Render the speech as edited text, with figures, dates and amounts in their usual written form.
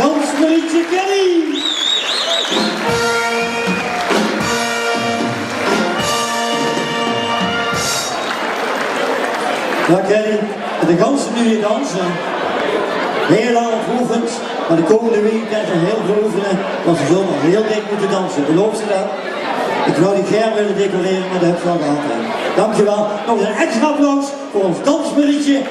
Dansmarietje Kelly. Ja, Kelly, de ganzen nu weer dansen. Heel lang geoefend, maar de komende weekend en heel veel oefenen, want ze zullen nog heel dik moeten dansen. Beloof ze dat? Ik wou die Ger willen decoreren, maar dat heb ik wel gehad. Dankjewel. Nog een extra applaus voor ons dansmarietje